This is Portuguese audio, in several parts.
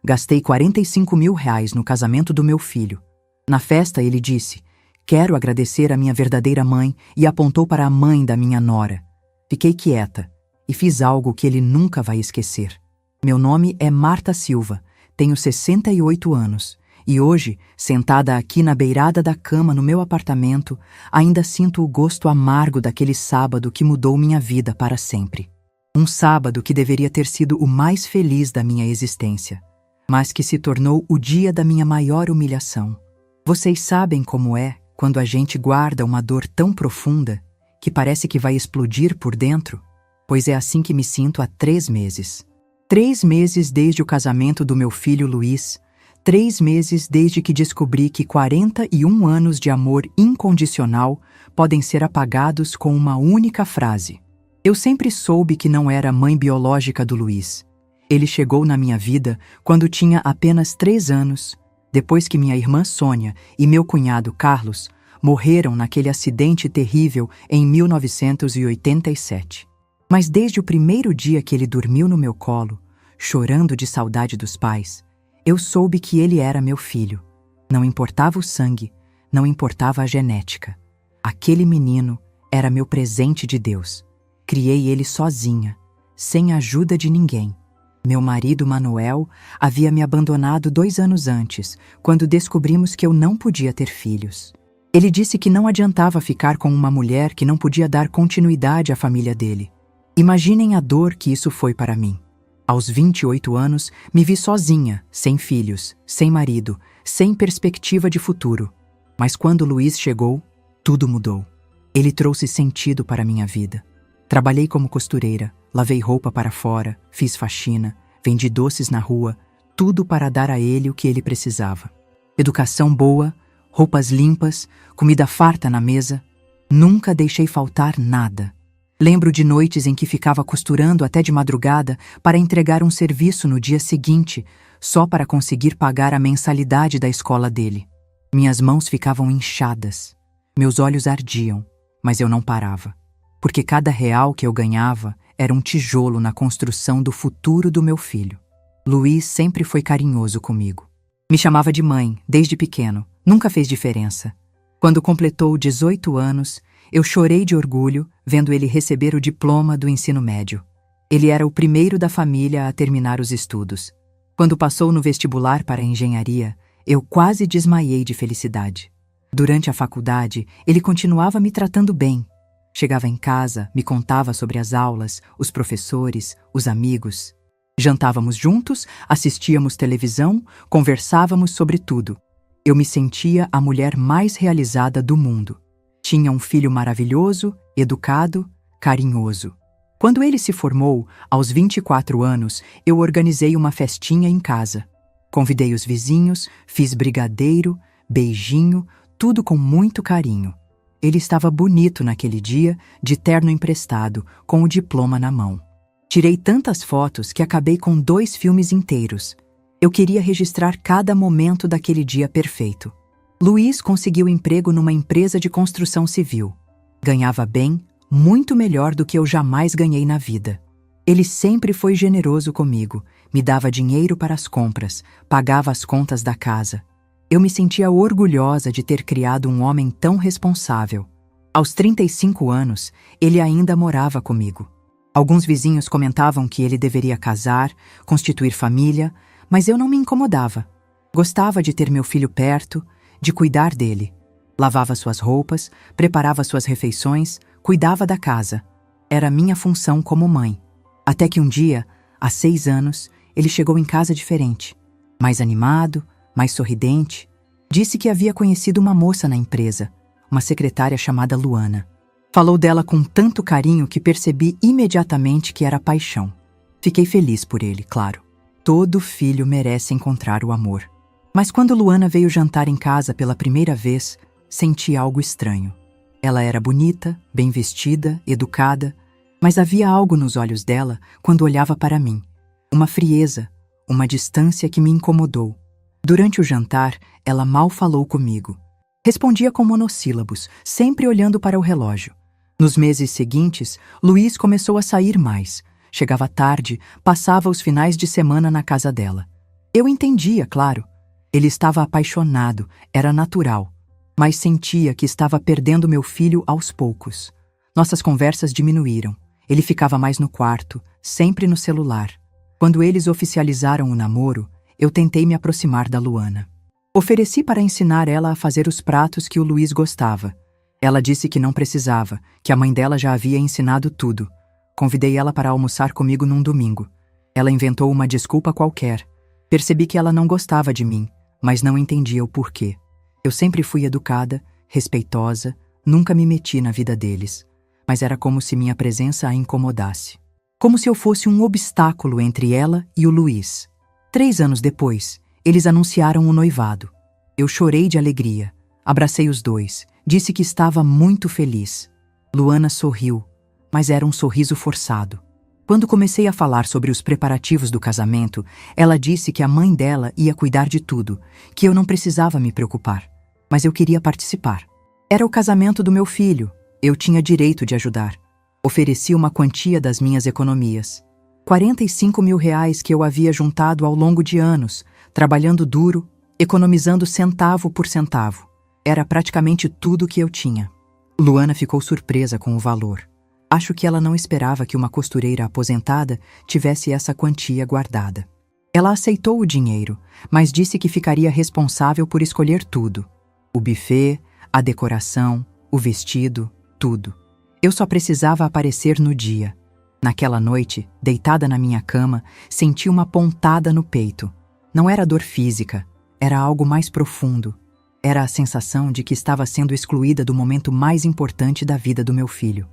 Gastei R$ 45.000 no casamento do meu filho. Na festa ele disse: "Quero agradecer a minha verdadeira mãe", e apontou para a mãe da minha nora. Fiquei quieta e fiz algo que ele nunca vai esquecer. Meu nome é Marta Silva, tenho 68 anos e hoje, sentada aqui na beirada da cama no meu apartamento, ainda sinto o gosto amargo daquele sábado que mudou minha vida para sempre. Um sábado que deveria ter sido o mais feliz da minha existência, mas que se tornou o dia da minha maior humilhação. Vocês sabem como é quando a gente guarda uma dor tão profunda que parece que vai explodir por dentro? Pois é assim que me sinto há 3 meses. 3 meses desde o casamento do meu filho Luiz, 3 meses desde que descobri que 41 anos de amor incondicional podem ser apagados com uma única frase. Eu sempre soube que não era a mãe biológica do Luiz. Ele chegou na minha vida quando tinha apenas 3 anos, depois que minha irmã Sônia e meu cunhado Carlos morreram naquele acidente terrível em 1987. Mas desde o primeiro dia que ele dormiu no meu colo, chorando de saudade dos pais, eu soube que ele era meu filho. Não importava o sangue, não importava a genética. Aquele menino era meu presente de Deus. Criei ele sozinha, sem ajuda de ninguém. Meu marido Manuel havia me abandonado 2 anos antes, quando descobrimos que eu não podia ter filhos. Ele disse que não adiantava ficar com uma mulher que não podia dar continuidade à família dele. Imaginem a dor que isso foi para mim. Aos 28 anos, me vi sozinha, sem filhos, sem marido, sem perspectiva de futuro. Mas quando Luiz chegou, tudo mudou. Ele trouxe sentido para minha vida. Trabalhei como costureira, lavei roupa para fora, fiz faxina, vendi doces na rua, tudo para dar a ele o que ele precisava. Educação boa, roupas limpas, comida farta na mesa. Nunca deixei faltar nada. Lembro de noites em que ficava costurando até de madrugada para entregar um serviço no dia seguinte, só para conseguir pagar a mensalidade da escola dele. Minhas mãos ficavam inchadas, meus olhos ardiam, mas eu não parava. Porque cada real que eu ganhava era um tijolo na construção do futuro do meu filho. Luiz sempre foi carinhoso comigo. Me chamava de mãe, desde pequeno, nunca fez diferença. Quando completou 18 anos, eu chorei de orgulho vendo ele receber o diploma do ensino médio. Ele era o primeiro da família a terminar os estudos. Quando passou no vestibular para a engenharia, eu quase desmaiei de felicidade. Durante a faculdade, ele continuava me tratando bem. Chegava em casa, me contava sobre as aulas, os professores, os amigos. Jantávamos juntos, assistíamos televisão, conversávamos sobre tudo. Eu me sentia a mulher mais realizada do mundo. Tinha um filho maravilhoso, educado, carinhoso. Quando ele se formou, aos 24 anos, eu organizei uma festinha em casa. Convidei os vizinhos, fiz brigadeiro, beijinho, tudo com muito carinho. Ele estava bonito naquele dia, de terno emprestado, com o diploma na mão. Tirei tantas fotos que acabei com 2 filmes inteiros. Eu queria registrar cada momento daquele dia perfeito. Luiz conseguiu emprego numa empresa de construção civil. Ganhava bem, muito melhor do que eu jamais ganhei na vida. Ele sempre foi generoso comigo, me dava dinheiro para as compras, pagava as contas da casa. Eu me sentia orgulhosa de ter criado um homem tão responsável. Aos 35 anos, ele ainda morava comigo. Alguns vizinhos comentavam que ele deveria casar, constituir família, mas eu não me incomodava. Gostava de ter meu filho perto, de cuidar dele. Lavava suas roupas, preparava suas refeições, cuidava da casa. Era minha função como mãe. Até que um dia, há 6 anos, ele chegou em casa diferente. Mais animado, mais sorridente. Disse que havia conhecido uma moça na empresa, uma secretária chamada Luana. Falou dela com tanto carinho que percebi imediatamente que era paixão. Fiquei feliz por ele, claro. Todo filho merece encontrar o amor. Mas quando Luana veio jantar em casa pela primeira vez, senti algo estranho. Ela era bonita, bem vestida, educada, mas havia algo nos olhos dela quando olhava para mim. Uma frieza, uma distância que me incomodou. Durante o jantar, ela mal falou comigo. Respondia com monossílabos, sempre olhando para o relógio. Nos meses seguintes, Luiz começou a sair mais. Chegava tarde, passava os finais de semana na casa dela. Eu entendia, claro. Ele estava apaixonado, era natural. Mas sentia que estava perdendo meu filho aos poucos. Nossas conversas diminuíram. Ele ficava mais no quarto, sempre no celular. Quando eles oficializaram o namoro, eu tentei me aproximar da Luana. Ofereci para ensinar ela a fazer os pratos que o Luiz gostava. Ela disse que não precisava, que a mãe dela já havia ensinado tudo. Convidei ela para almoçar comigo num domingo. Ela inventou uma desculpa qualquer. Percebi que ela não gostava de mim, mas não entendia o porquê. Eu sempre fui educada, respeitosa, nunca me meti na vida deles. Mas era como se minha presença a incomodasse. Como se eu fosse um obstáculo entre ela e o Luiz. 3 anos depois, eles anunciaram o noivado. Eu chorei de alegria. Abracei os dois. Disse que estava muito feliz. Luana sorriu, mas era um sorriso forçado. Quando comecei a falar sobre os preparativos do casamento, ela disse que a mãe dela ia cuidar de tudo, que eu não precisava me preocupar. Mas eu queria participar. Era o casamento do meu filho. Eu tinha direito de ajudar. Ofereci uma quantia das minhas economias. 45 mil reais que eu havia juntado ao longo de anos, trabalhando duro, economizando centavo por centavo. Era praticamente tudo que eu tinha. Luana ficou surpresa com o valor. Acho que ela não esperava que uma costureira aposentada tivesse essa quantia guardada. Ela aceitou o dinheiro, mas disse que ficaria responsável por escolher tudo. O buffet, a decoração, o vestido, tudo. Eu só precisava aparecer no dia. Naquela noite, deitada na minha cama, senti uma pontada no peito. Não era dor física, era algo mais profundo. Era a sensação de que estava sendo excluída do momento mais importante da vida do meu filho.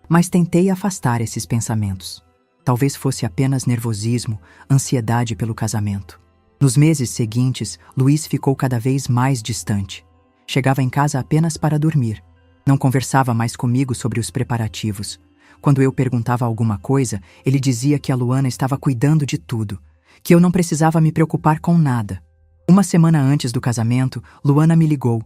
Mas tentei afastar esses pensamentos. Talvez fosse apenas nervosismo, ansiedade pelo casamento. Nos meses seguintes, Luiz ficou cada vez mais distante. Chegava em casa apenas para dormir. Não conversava mais comigo sobre os preparativos. Quando eu perguntava alguma coisa, ele dizia que a Luana estava cuidando de tudo, que eu não precisava me preocupar com nada. Uma semana antes do casamento, Luana me ligou.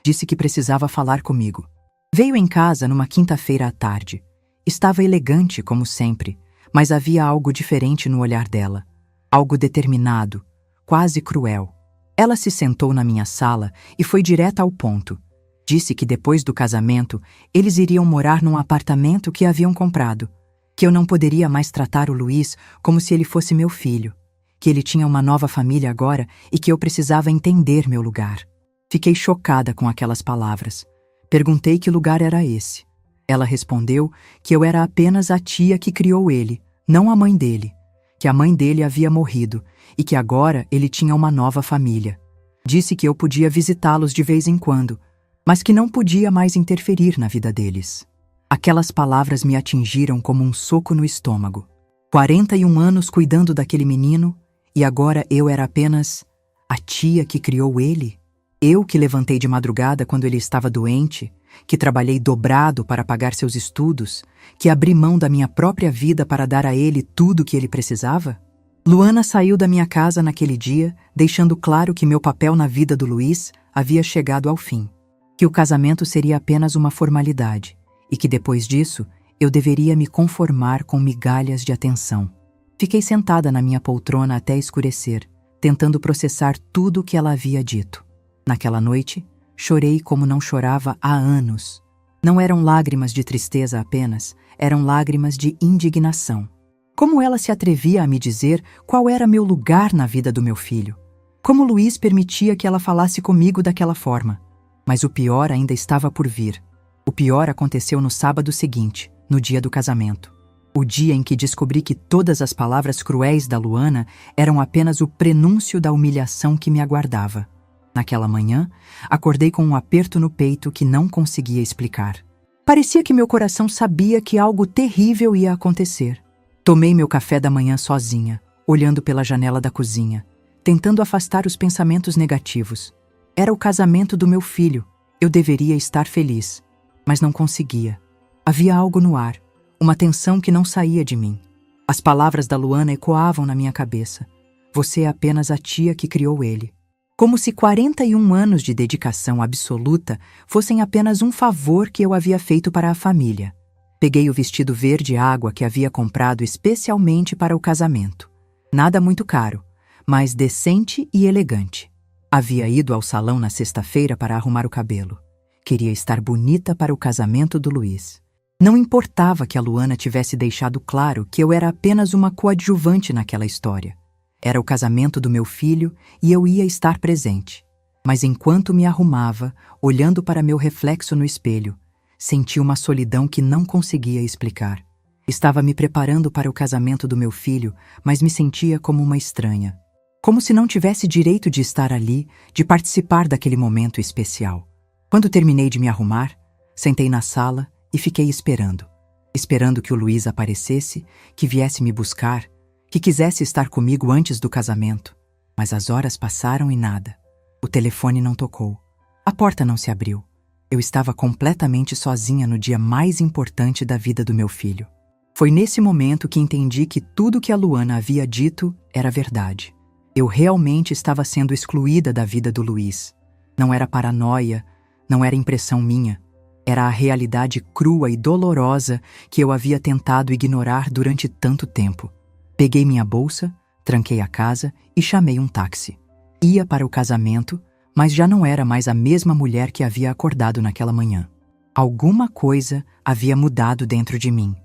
Disse que precisava falar comigo. Veio em casa numa quinta-feira à tarde. Estava elegante, como sempre, mas havia algo diferente no olhar dela. Algo determinado, quase cruel. Ela se sentou na minha sala e foi direta ao ponto. Disse que depois do casamento, eles iriam morar num apartamento que haviam comprado, que eu não poderia mais tratar o Luiz como se ele fosse meu filho, que ele tinha uma nova família agora e que eu precisava entender meu lugar. Fiquei chocada com aquelas palavras. Perguntei que lugar era esse. Ela respondeu que eu era apenas a tia que criou ele, não a mãe dele, que a mãe dele havia morrido e que agora ele tinha uma nova família. Disse que eu podia visitá-los de vez em quando, mas que não podia mais interferir na vida deles. Aquelas palavras me atingiram como um soco no estômago. 41 anos cuidando daquele menino e agora eu era apenas a tia que criou ele? Eu que levantei de madrugada quando ele estava doente, que trabalhei dobrado para pagar seus estudos, que abri mão da minha própria vida para dar a ele tudo o que ele precisava? Luana saiu da minha casa naquele dia, deixando claro que meu papel na vida do Luiz havia chegado ao fim, que o casamento seria apenas uma formalidade e que depois disso eu deveria me conformar com migalhas de atenção. Fiquei sentada na minha poltrona até escurecer, tentando processar tudo o que ela havia dito. Naquela noite, chorei como não chorava há anos. Não eram lágrimas de tristeza apenas, eram lágrimas de indignação. Como ela se atrevia a me dizer qual era meu lugar na vida do meu filho? Como Luiz permitia que ela falasse comigo daquela forma? Mas o pior ainda estava por vir. O pior aconteceu no sábado seguinte, no dia do casamento. O dia em que descobri que todas as palavras cruéis da Luana eram apenas o prenúncio da humilhação que me aguardava. Naquela manhã, acordei com um aperto no peito que não conseguia explicar. Parecia que meu coração sabia que algo terrível ia acontecer. Tomei meu café da manhã sozinha, olhando pela janela da cozinha, tentando afastar os pensamentos negativos. Era o casamento do meu filho, eu deveria estar feliz, mas não conseguia. Havia algo no ar, uma tensão que não saía de mim. As palavras da Luana ecoavam na minha cabeça. Você é apenas a tia que criou ele. Como se 41 anos de dedicação absoluta fossem apenas um favor que eu havia feito para a família. Peguei o vestido verde água que havia comprado especialmente para o casamento. Nada muito caro, mas decente e elegante. Havia ido ao salão na sexta-feira para arrumar o cabelo. Queria estar bonita para o casamento do Luiz. Não importava que a Luana tivesse deixado claro que eu era apenas uma coadjuvante naquela história. Era o casamento do meu filho e eu ia estar presente. Mas enquanto me arrumava, olhando para meu reflexo no espelho, senti uma solidão que não conseguia explicar. Estava me preparando para o casamento do meu filho, mas me sentia como uma estranha. Como se não tivesse direito de estar ali, de participar daquele momento especial. Quando terminei de me arrumar, sentei na sala e fiquei esperando. Esperando que o Luiz aparecesse, que viesse me buscar, que quisesse estar comigo antes do casamento. Mas as horas passaram e nada. O telefone não tocou. A porta não se abriu. Eu estava completamente sozinha no dia mais importante da vida do meu filho. Foi nesse momento que entendi que tudo que a Luana havia dito era verdade. Eu realmente estava sendo excluída da vida do Luiz. Não era paranoia, não era impressão minha. Era a realidade crua e dolorosa que eu havia tentado ignorar durante tanto tempo. Peguei minha bolsa, tranquei a casa e chamei um táxi. Ia para o casamento, mas já não era mais a mesma mulher que havia acordado naquela manhã. Alguma coisa havia mudado dentro de mim.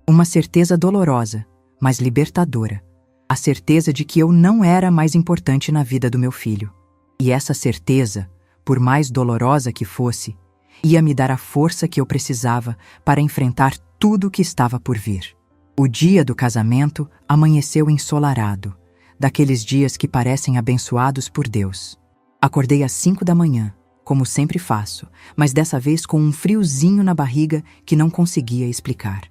Uma certeza dolorosa, mas libertadora. A certeza de que eu não era mais importante na vida do meu filho. E essa certeza, por mais dolorosa que fosse, ia me dar a força que eu precisava para enfrentar tudo o que estava por vir. O dia do casamento amanheceu ensolarado, daqueles dias que parecem abençoados por Deus. Acordei às 5 da manhã, como sempre faço, mas dessa vez com um friozinho na barriga que não conseguia explicar.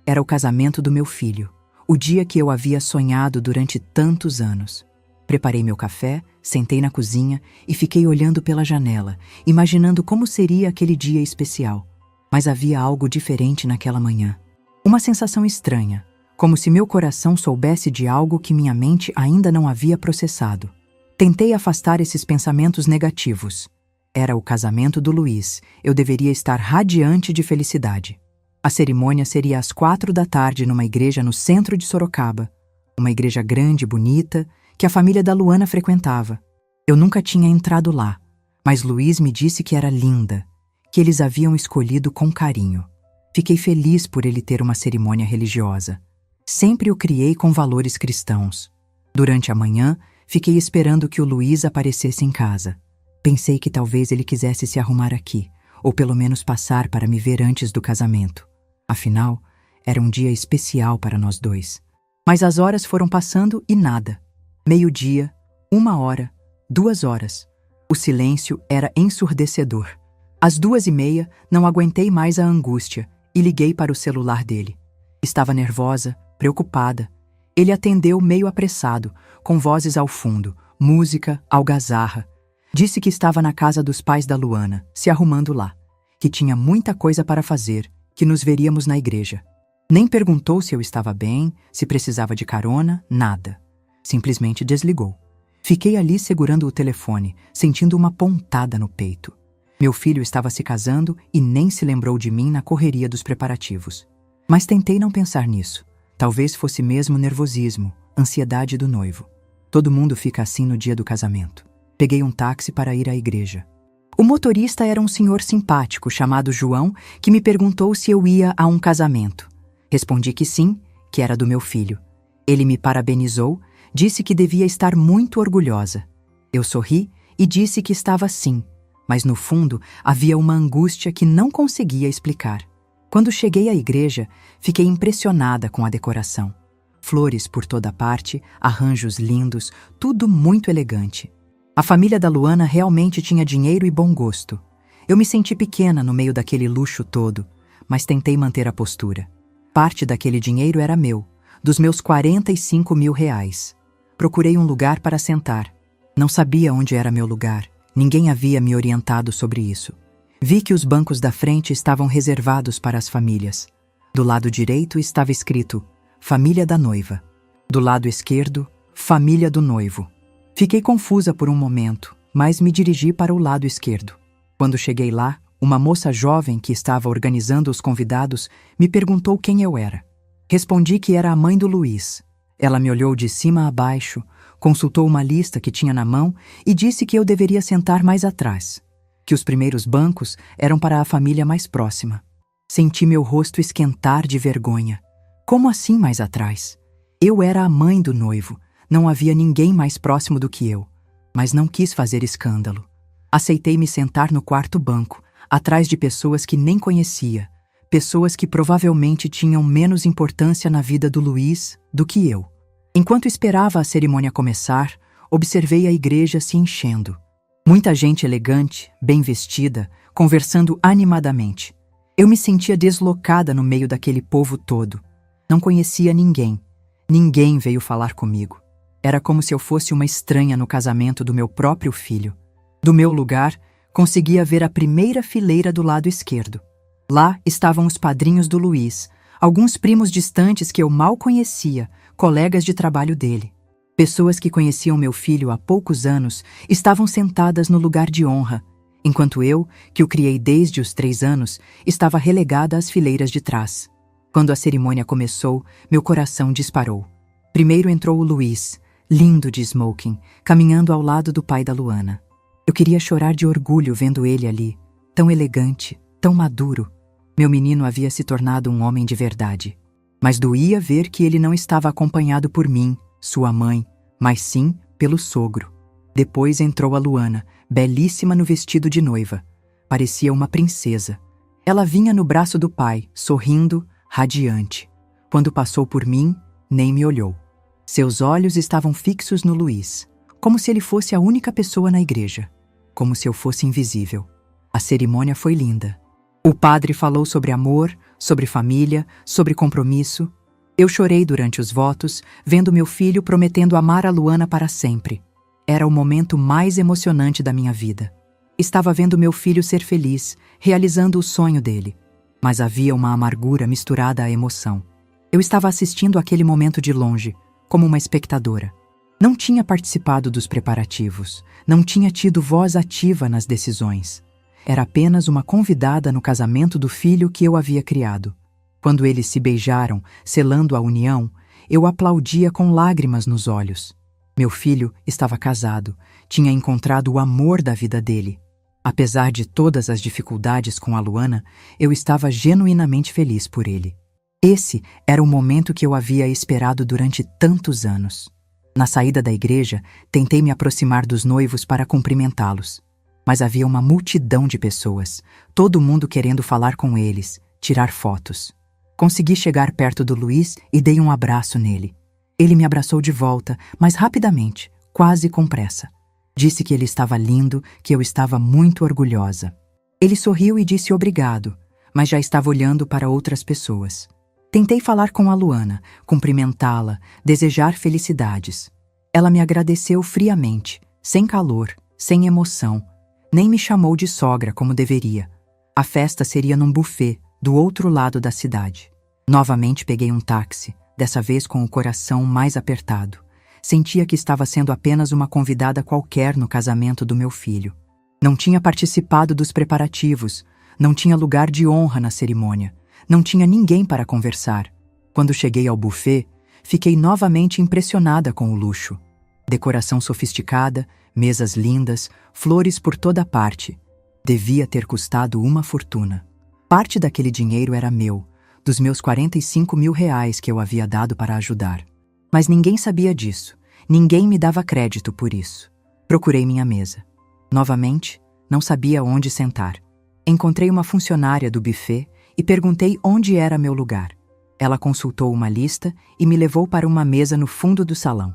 Era o casamento do meu filho, o dia que eu havia sonhado durante tantos anos. Preparei meu café, sentei na cozinha e fiquei olhando pela janela, imaginando como seria aquele dia especial. Mas havia algo diferente naquela manhã. Uma sensação estranha, como se meu coração soubesse de algo que minha mente ainda não havia processado. Tentei afastar esses pensamentos negativos. Era o casamento do Luiz, eu deveria estar radiante de felicidade. A cerimônia seria às 4 da tarde numa igreja no centro de Sorocaba. Uma igreja grande e bonita, que a família da Luana frequentava. Eu nunca tinha entrado lá, mas Luiz me disse que era linda, que eles haviam escolhido com carinho. Fiquei feliz por ele ter uma cerimônia religiosa. Sempre o criei com valores cristãos. Durante a manhã, fiquei esperando que o Luiz aparecesse em casa. Pensei que talvez ele quisesse se arrumar aqui, ou pelo menos passar para me ver antes do casamento. Afinal, era um dia especial para nós dois. Mas as horas foram passando e nada. Meio-dia, 1 hora, 2 horas. O silêncio era ensurdecedor. Às 2h30, não aguentei mais a angústia e liguei para o celular dele. Estava nervosa, preocupada. Ele atendeu meio apressado, com vozes ao fundo, música, algazarra. Disse que estava na casa dos pais da Luana, se arrumando lá, que tinha muita coisa para fazer, que nos veríamos na igreja. Nem perguntou se eu estava bem, se precisava de carona, nada. Simplesmente desligou. Fiquei ali segurando o telefone, sentindo uma pontada no peito. Meu filho estava se casando e nem se lembrou de mim na correria dos preparativos. Mas tentei não pensar nisso. Talvez fosse mesmo nervosismo, ansiedade do noivo. Todo mundo fica assim no dia do casamento. Peguei um táxi para ir à igreja. O motorista era um senhor simpático chamado João, que me perguntou se eu ia a um casamento. Respondi que sim, que era do meu filho. Ele me parabenizou, disse que devia estar muito orgulhosa. Eu sorri e disse que estava sim, mas no fundo havia uma angústia que não conseguia explicar. Quando cheguei à igreja, fiquei impressionada com a decoração. Flores por toda parte, arranjos lindos, tudo muito elegante. A família da Luana realmente tinha dinheiro e bom gosto. Eu me senti pequena no meio daquele luxo todo, mas tentei manter a postura. Parte daquele dinheiro era meu, dos meus 45 mil reais. Procurei um lugar para sentar. Não sabia onde era meu lugar. Ninguém havia me orientado sobre isso. Vi que os bancos da frente estavam reservados para as famílias. Do lado direito estava escrito Família da Noiva. Do lado esquerdo, Família do Noivo. Fiquei confusa por um momento, mas me dirigi para o lado esquerdo. Quando cheguei lá, uma moça jovem que estava organizando os convidados me perguntou quem eu era. Respondi que era a mãe do Luiz. Ela me olhou de cima a baixo, Consultou uma lista que tinha na mão e disse que eu deveria sentar mais atrás, que os primeiros bancos eram para a família mais próxima. Senti meu rosto esquentar de vergonha. Como assim mais atrás? Eu era a mãe do noivo, não havia ninguém mais próximo do que eu, mas não quis fazer escândalo. Aceitei me sentar no quarto banco, atrás de pessoas que nem conhecia, pessoas que provavelmente tinham menos importância na vida do Luiz do que eu. Enquanto esperava a cerimônia começar, observei a igreja se enchendo. Muita gente elegante, bem vestida, conversando animadamente. Eu me sentia deslocada no meio daquele povo todo. Não conhecia ninguém. Ninguém veio falar comigo. Era como se eu fosse uma estranha no casamento do meu próprio filho. Do meu lugar, conseguia ver a primeira fileira do lado esquerdo. Lá estavam os padrinhos do Luiz, alguns primos distantes que eu mal conhecia, colegas de trabalho dele. Pessoas que conheciam meu filho há poucos anos estavam sentadas no lugar de honra, enquanto eu, que o criei desde os 3 anos, estava relegada às fileiras de trás. Quando a cerimônia começou, meu coração disparou. Primeiro entrou o Luiz, lindo de smoking, caminhando ao lado do pai da Luana. Eu queria chorar de orgulho vendo ele ali, tão elegante, tão maduro. Meu menino havia se tornado um homem de verdade. Mas doía ver que ele não estava acompanhado por mim, sua mãe, mas sim pelo sogro. Depois entrou a Luana, belíssima no vestido de noiva. Parecia uma princesa. Ela vinha no braço do pai, sorrindo, radiante. Quando passou por mim, nem me olhou. Seus olhos estavam fixos no Luiz, como se ele fosse a única pessoa na igreja, como se eu fosse invisível. A cerimônia foi linda. O padre falou sobre amor, sobre família, sobre compromisso. Eu chorei durante os votos, vendo meu filho prometendo amar a Luana para sempre. Era o momento mais emocionante da minha vida. Estava vendo meu filho ser feliz, realizando o sonho dele. Mas havia uma amargura misturada à emoção. Eu estava assistindo aquele momento de longe, como uma espectadora. Não tinha participado dos preparativos, não tinha tido voz ativa nas decisões. Era apenas uma convidada no casamento do filho que eu havia criado. Quando eles se beijaram, selando a união, eu aplaudia com lágrimas nos olhos. Meu filho estava casado, tinha encontrado o amor da vida dele. Apesar de todas as dificuldades com a Luana, eu estava genuinamente feliz por ele. Esse era o momento que eu havia esperado durante tantos anos. Na saída da igreja, tentei me aproximar dos noivos para cumprimentá-los. Mas havia uma multidão de pessoas, todo mundo querendo falar com eles, tirar fotos. Consegui chegar perto do Luiz e dei um abraço nele. Ele me abraçou de volta, mas rapidamente, quase com pressa. Disse que ele estava lindo, que eu estava muito orgulhosa. Ele sorriu e disse obrigado, mas já estava olhando para outras pessoas. Tentei falar com a Luana, cumprimentá-la, desejar felicidades. Ela me agradeceu friamente, sem calor, sem emoção. Nem me chamou de sogra como deveria. A festa seria num buffet, do outro lado da cidade. Novamente peguei um táxi, dessa vez com o coração mais apertado. Sentia que estava sendo apenas uma convidada qualquer no casamento do meu filho. Não tinha participado dos preparativos, não tinha lugar de honra na cerimônia, não tinha ninguém para conversar. Quando cheguei ao buffet, fiquei novamente impressionada com o luxo. Decoração sofisticada, mesas lindas, flores por toda parte. Devia ter custado uma fortuna. Parte daquele dinheiro era meu, dos meus 45 mil reais que eu havia dado para ajudar. Mas ninguém sabia disso. Ninguém me dava crédito por isso. Procurei minha mesa. Novamente, não sabia onde sentar. Encontrei uma funcionária do buffet e perguntei onde era meu lugar. Ela consultou uma lista e me levou para uma mesa no fundo do salão.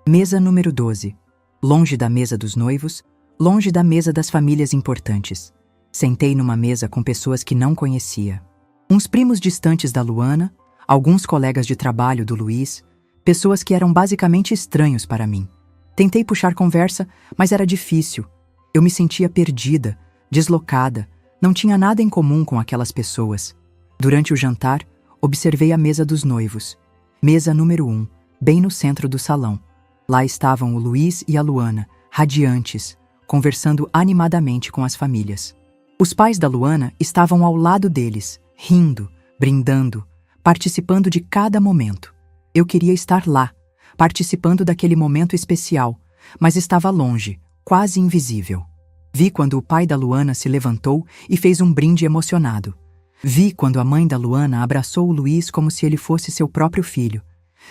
Mesa número 12. Longe da mesa dos noivos, longe da mesa das famílias importantes. Sentei numa mesa com pessoas que não conhecia. Uns primos distantes da Luana, alguns colegas de trabalho do Luiz, pessoas que eram basicamente estranhos para mim. Tentei puxar conversa, mas era difícil. Eu me sentia perdida, deslocada, não tinha nada em comum com aquelas pessoas. Durante o jantar, observei a mesa dos noivos. Mesa número 1, bem no centro do salão. Lá estavam o Luiz e a Luana, radiantes, conversando animadamente com as famílias. Os pais da Luana estavam ao lado deles, rindo, brindando, participando de cada momento. Eu queria estar lá, participando daquele momento especial, mas estava longe, quase invisível. Vi quando o pai da Luana se levantou e fez um brinde emocionado. Vi quando a mãe da Luana abraçou o Luiz como se ele fosse seu próprio filho.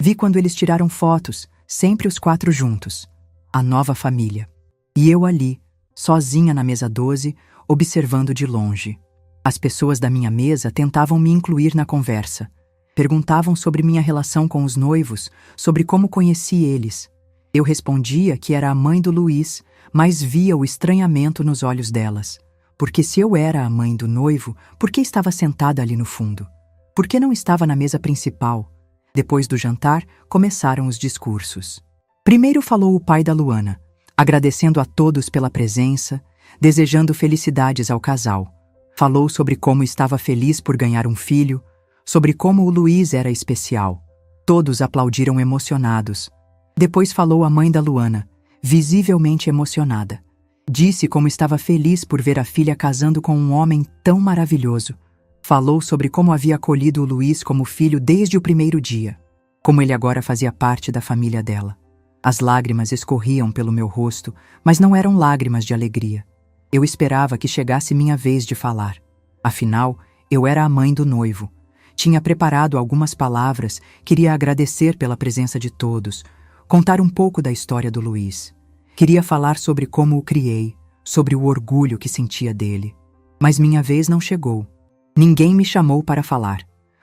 Vi quando eles tiraram fotos, sempre os 4 juntos. A nova família. E eu ali, sozinha na mesa 12, observando de longe. As pessoas da minha mesa tentavam me incluir na conversa. Perguntavam sobre minha relação com os noivos, sobre como conheci eles. Eu respondia que era a mãe do Luiz, mas via o estranhamento nos olhos delas. Porque se eu era a mãe do noivo, por que estava sentada ali no fundo? Por que não estava na mesa principal? Depois do jantar, começaram os discursos. Primeiro falou o pai da Luana, agradecendo a todos pela presença, desejando felicidades ao casal. Falou sobre como estava feliz por ganhar um filho, sobre como o Luiz era especial. Todos aplaudiram emocionados. Depois falou a mãe da Luana, visivelmente emocionada. Disse como estava feliz por ver a filha casando com um homem tão maravilhoso. Falou sobre como havia acolhido o Luiz como filho desde o primeiro dia, como ele agora fazia parte da família dela. As lágrimas escorriam pelo meu rosto, mas não eram lágrimas de alegria. Eu esperava que chegasse minha vez de falar. Afinal, eu era a mãe do noivo. Tinha preparado algumas palavras, queria agradecer pela presença de todos, contar um pouco da história do Luiz. Queria falar sobre como o criei, sobre o orgulho que sentia dele. Mas minha vez não chegou. Ninguém me chamou para falar.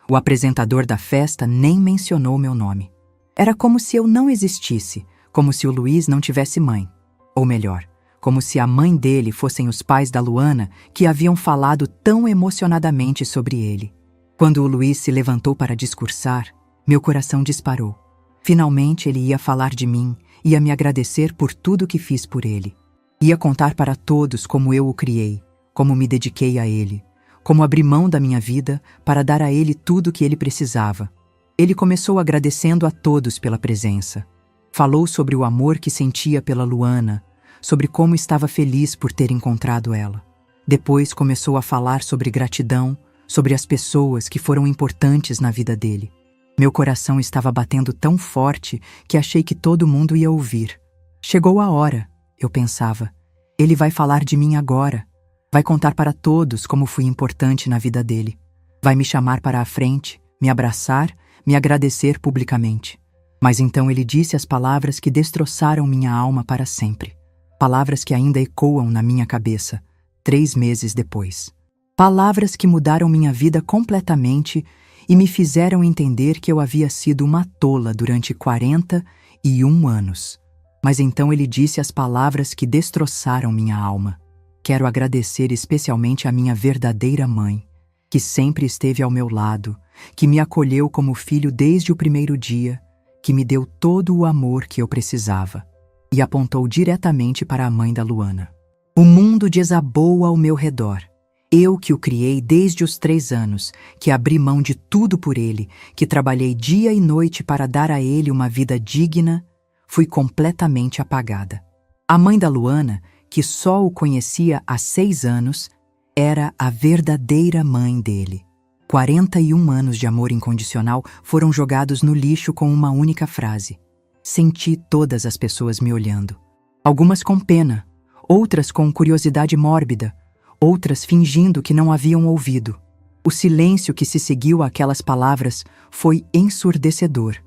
O apresentador da festa nem mencionou meu nome. Era como se eu não existisse, como se o Luiz não tivesse mãe. Ou melhor, como se a mãe dele fossem os pais da Luana que haviam falado tão emocionadamente sobre ele. Quando o Luiz se levantou para discursar, meu coração disparou. Finalmente ele ia falar de mim, ia me agradecer por tudo que fiz por ele. Ia contar para todos como eu o criei, como me dediquei a ele, como abri mão da minha vida para dar a ele tudo o que ele precisava. Ele começou agradecendo a todos pela presença. Falou sobre o amor que sentia pela Luana, sobre como estava feliz por ter encontrado ela. Depois começou a falar sobre gratidão, sobre as pessoas que foram importantes na vida dele. Meu coração estava batendo tão forte que achei que todo mundo ia ouvir. Chegou a hora, eu pensava. Ele vai falar de mim agora. Vai contar para todos como fui importante na vida dele. Vai me chamar para a frente, me abraçar, me agradecer publicamente. Mas então ele disse as palavras que destroçaram minha alma para sempre. Palavras que ainda ecoam na minha cabeça, 3 meses depois. Palavras que mudaram minha vida completamente e me fizeram entender que eu havia sido uma tola durante 41 anos. Mas então ele disse as palavras que destroçaram minha alma. Quero agradecer especialmente a minha verdadeira mãe, que sempre esteve ao meu lado, que me acolheu como filho desde o primeiro dia, que me deu todo o amor que eu precisava. E apontou diretamente para a mãe da Luana. O mundo desabou ao meu redor. Eu que o criei desde os 3 anos, que abri mão de tudo por ele, que trabalhei dia e noite para dar a ele uma vida digna, fui completamente apagada. A mãe da Luana, que só o conhecia há 6 anos, era a verdadeira mãe dele. 41 anos de amor incondicional foram jogados no lixo com uma única frase. Senti todas as pessoas me olhando. Algumas com pena, outras com curiosidade mórbida, outras fingindo que não haviam ouvido. O silêncio que se seguiu àquelas palavras foi ensurdecedor.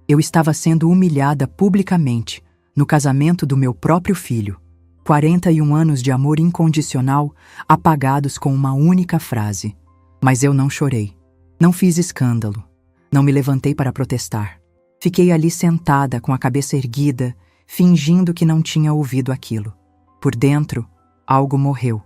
Eu estava sendo humilhada publicamente, no casamento do meu próprio filho. 41 anos de amor incondicional, apagados com uma única frase. Mas eu não chorei. Não fiz escândalo. Não me levantei para protestar. Fiquei ali sentada com a cabeça erguida, fingindo que não tinha ouvido aquilo. Por dentro, algo morreu.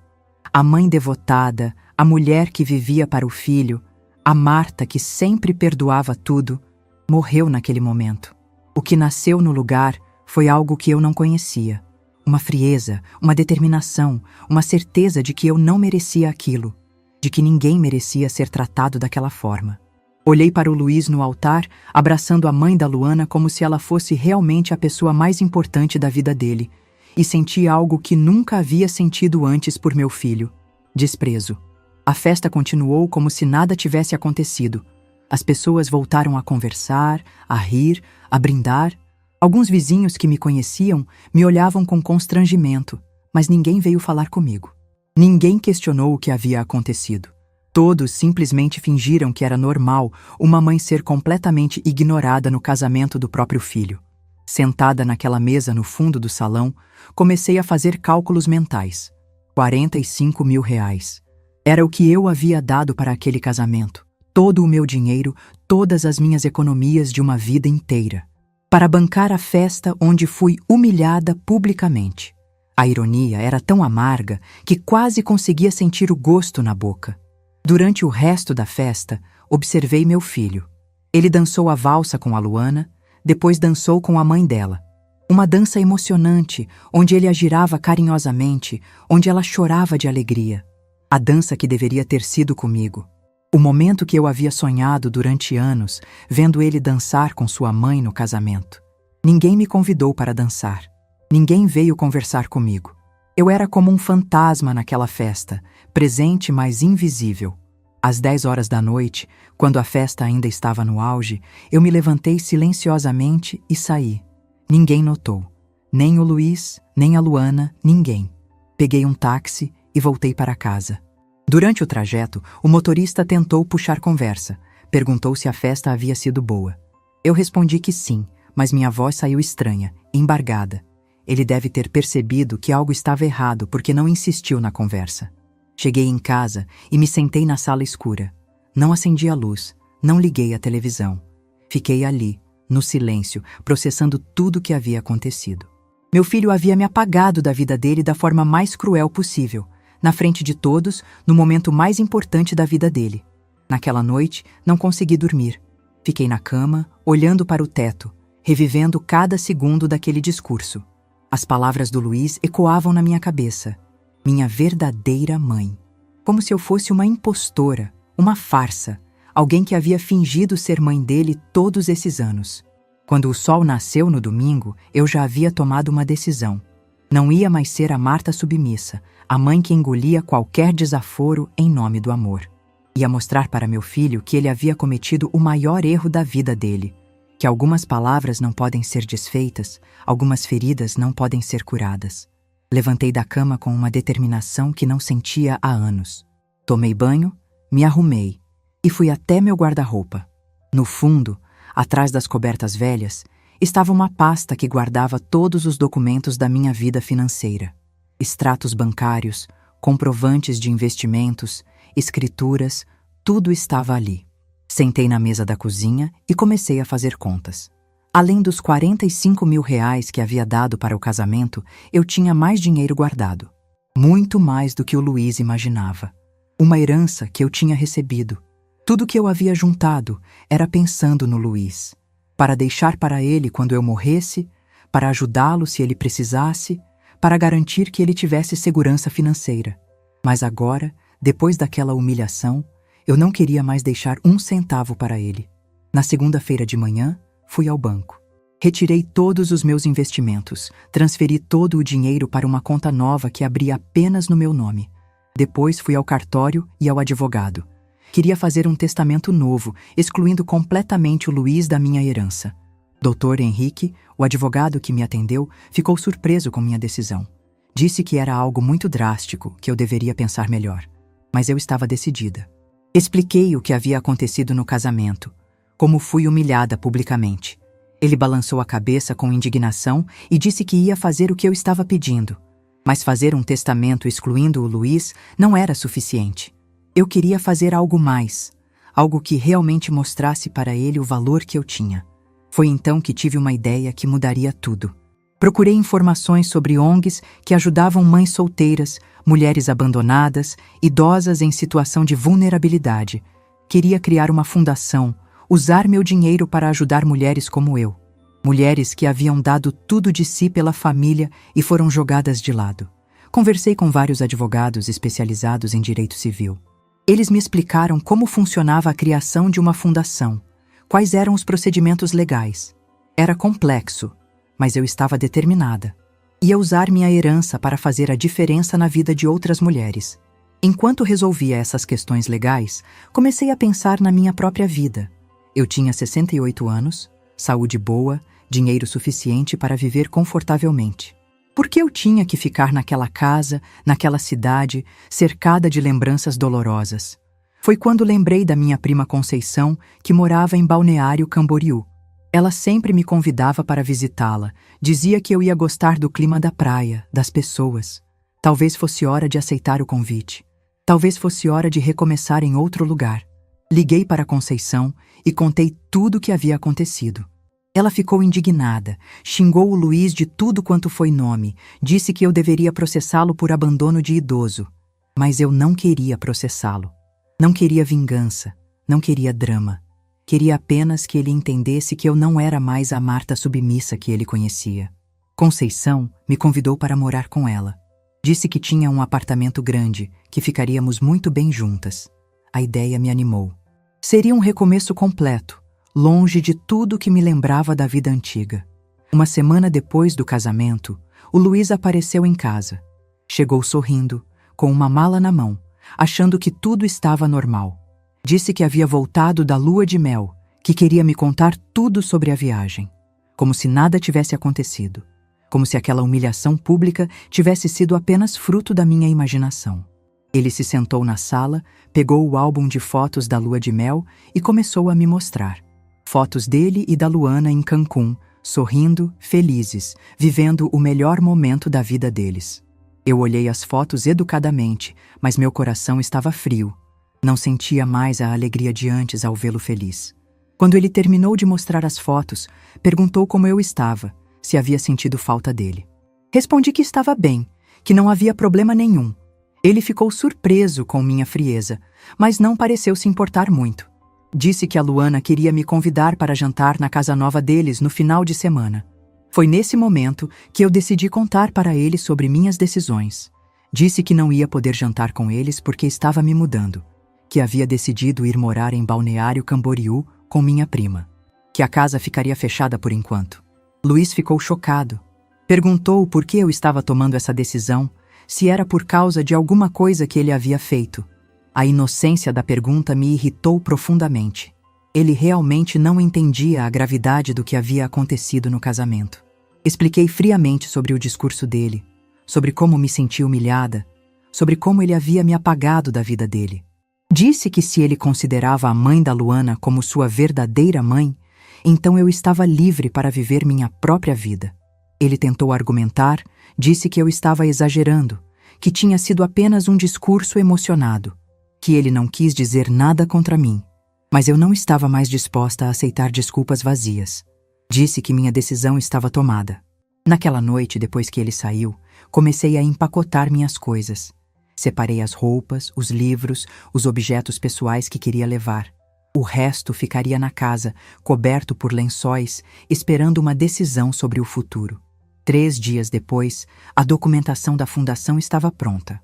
A mãe devotada, a mulher que vivia para o filho, a Marta que sempre perdoava tudo, morreu naquele momento. O que nasceu no lugar foi algo que eu não conhecia. Uma frieza, uma determinação, uma certeza de que eu não merecia aquilo, de que ninguém merecia ser tratado daquela forma. Olhei para o Luiz no altar, abraçando a mãe da Luana como se ela fosse realmente a pessoa mais importante da vida dele, e senti algo que nunca havia sentido antes por meu filho: desprezo. A festa continuou como se nada tivesse acontecido. As pessoas voltaram a conversar, a rir, a brindar. Alguns vizinhos que me conheciam me olhavam com constrangimento, mas ninguém veio falar comigo. Ninguém questionou o que havia acontecido. Todos simplesmente fingiram que era normal uma mãe ser completamente ignorada no casamento do próprio filho. Sentada naquela mesa no fundo do salão, comecei a fazer cálculos mentais. 45 mil reais. Era o que eu havia dado para aquele casamento. Todo o meu dinheiro, todas as minhas economias de uma vida inteira. Para bancar a festa onde fui humilhada publicamente. A ironia era tão amarga que quase conseguia sentir o gosto na boca. Durante o resto da festa, observei meu filho. Ele dançou a valsa com a Luana, depois dançou com a mãe dela. Uma dança emocionante, onde ele a girava carinhosamente, onde ela chorava de alegria. A dança que deveria ter sido comigo. O momento que eu havia sonhado durante anos, vendo ele dançar com sua mãe no casamento. Ninguém me convidou para dançar. Ninguém veio conversar comigo. Eu era como um fantasma naquela festa, presente mas invisível. Às 10 horas da noite, quando a festa ainda estava no auge, eu me levantei silenciosamente e saí. Ninguém notou. Nem o Luiz, nem a Luana, ninguém. Peguei um táxi e voltei para casa. Durante o trajeto, o motorista tentou puxar conversa. Perguntou se a festa havia sido boa. Eu respondi que sim, mas minha voz saiu estranha, embargada. Ele deve ter percebido que algo estava errado porque não insistiu na conversa. Cheguei em casa e me sentei na sala escura. Não acendi a luz, não liguei a televisão. Fiquei ali, no silêncio, processando tudo o que havia acontecido. Meu filho havia me apagado da vida dele da forma mais cruel possível, na frente de todos, no momento mais importante da vida dele. Naquela noite, não consegui dormir. Fiquei na cama, olhando para o teto, revivendo cada segundo daquele discurso. As palavras do Luiz ecoavam na minha cabeça. Minha verdadeira mãe. Como se eu fosse uma impostora, uma farsa, alguém que havia fingido ser mãe dele todos esses anos. Quando o sol nasceu no domingo, eu já havia tomado uma decisão. Não ia mais ser a Marta submissa, a mãe que engolia qualquer desaforo em nome do amor. Ia mostrar para meu filho que ele havia cometido o maior erro da vida dele. Que algumas palavras não podem ser desfeitas, algumas feridas não podem ser curadas. Levantei da cama com uma determinação que não sentia há anos. Tomei banho, me arrumei e fui até meu guarda-roupa. No fundo, atrás das cobertas velhas, estava uma pasta que guardava todos os documentos da minha vida financeira. Extratos bancários, comprovantes de investimentos, escrituras, tudo estava ali. Sentei na mesa da cozinha e comecei a fazer contas. Além dos 45 mil reais que havia dado para o casamento, eu tinha mais dinheiro guardado. Muito mais do que o Luiz imaginava. Uma herança que eu tinha recebido. Tudo que eu havia juntado era pensando no Luiz. Para deixar para ele quando eu morresse, para ajudá-lo se ele precisasse, para garantir que ele tivesse segurança financeira. Mas agora, depois daquela humilhação, eu não queria mais deixar um centavo para ele. Na segunda-feira de manhã, fui ao banco. Retirei todos os meus investimentos, transferi todo o dinheiro para uma conta nova que abri apenas no meu nome. Depois fui ao cartório e ao advogado. Queria fazer um testamento novo, excluindo completamente o Luiz da minha herança. Dr. Henrique, o advogado que me atendeu, ficou surpreso com minha decisão. Disse que era algo muito drástico, que eu deveria pensar melhor. Mas eu estava decidida. Expliquei o que havia acontecido no casamento, como fui humilhada publicamente. Ele balançou a cabeça com indignação e disse que ia fazer o que eu estava pedindo. Mas fazer um testamento excluindo o Luiz não era suficiente. Eu queria fazer algo mais, algo que realmente mostrasse para ele o valor que eu tinha. Foi então que tive uma ideia que mudaria tudo. Procurei informações sobre ONGs que ajudavam mães solteiras, mulheres abandonadas, idosas em situação de vulnerabilidade. Queria criar uma fundação, usar meu dinheiro para ajudar mulheres como eu. Mulheres que haviam dado tudo de si pela família e foram jogadas de lado. Conversei com vários advogados especializados em direito civil. Eles me explicaram como funcionava a criação de uma fundação, quais eram os procedimentos legais. Era complexo, mas eu estava determinada. Ia usar minha herança para fazer a diferença na vida de outras mulheres. Enquanto resolvia essas questões legais, comecei a pensar na minha própria vida. Eu tinha 68 anos, saúde boa, dinheiro suficiente para viver confortavelmente. Por que eu tinha que ficar naquela casa, naquela cidade, cercada de lembranças dolorosas? Foi quando lembrei da minha prima Conceição, que morava em Balneário Camboriú. Ela sempre me convidava para visitá-la, dizia que eu ia gostar do clima da praia, das pessoas. Talvez fosse hora de aceitar o convite. Talvez fosse hora de recomeçar em outro lugar. Liguei para Conceição e contei tudo o que havia acontecido. Ela ficou indignada, xingou o Luiz de tudo quanto foi nome, disse que eu deveria processá-lo por abandono de idoso. Mas eu não queria processá-lo. Não queria vingança, não queria drama. Queria apenas que ele entendesse que eu não era mais a Marta submissa que ele conhecia. Conceição me convidou para morar com ela. Disse que tinha um apartamento grande, que ficaríamos muito bem juntas. A ideia me animou. Seria um recomeço completo, longe de tudo que me lembrava da vida antiga. Uma semana depois do casamento, o Luiz apareceu em casa. Chegou sorrindo, com uma mala na mão, achando que tudo estava normal. Disse que havia voltado da lua de mel, que queria me contar tudo sobre a viagem. Como se nada tivesse acontecido. Como se aquela humilhação pública tivesse sido apenas fruto da minha imaginação. Ele se sentou na sala, pegou o álbum de fotos da lua de mel e começou a me mostrar. Fotos dele e da Luana em Cancún, sorrindo, felizes, vivendo o melhor momento da vida deles. Eu olhei as fotos educadamente, mas meu coração estava frio. Não sentia mais a alegria de antes ao vê-lo feliz. Quando ele terminou de mostrar as fotos, perguntou como eu estava, se havia sentido falta dele. Respondi que estava bem, que não havia problema nenhum. Ele ficou surpreso com minha frieza, mas não pareceu se importar muito. Disse que a Luana queria me convidar para jantar na casa nova deles no final de semana. Foi nesse momento que eu decidi contar para ele sobre minhas decisões. Disse que não ia poder jantar com eles porque estava me mudando, que havia decidido ir morar em Balneário Camboriú com minha prima, que a casa ficaria fechada por enquanto. Luiz ficou chocado. Perguntou por que eu estava tomando essa decisão, se era por causa de alguma coisa que ele havia feito. A inocência da pergunta me irritou profundamente. Ele realmente não entendia a gravidade do que havia acontecido no casamento. Expliquei friamente sobre o discurso dele, sobre como me senti humilhada, sobre como ele havia me apagado da vida dele. Disse que se ele considerava a mãe da Luana como sua verdadeira mãe, então eu estava livre para viver minha própria vida. Ele tentou argumentar, disse que eu estava exagerando, que tinha sido apenas um discurso emocionado, que ele não quis dizer nada contra mim. Mas eu não estava mais disposta a aceitar desculpas vazias. Disse que minha decisão estava tomada. Naquela noite, depois que ele saiu, comecei a empacotar minhas coisas. Separei as roupas, os livros, os objetos pessoais que queria levar. O resto ficaria na casa, coberto por lençóis, esperando uma decisão sobre o futuro. 3 dias depois, a documentação da fundação estava pronta.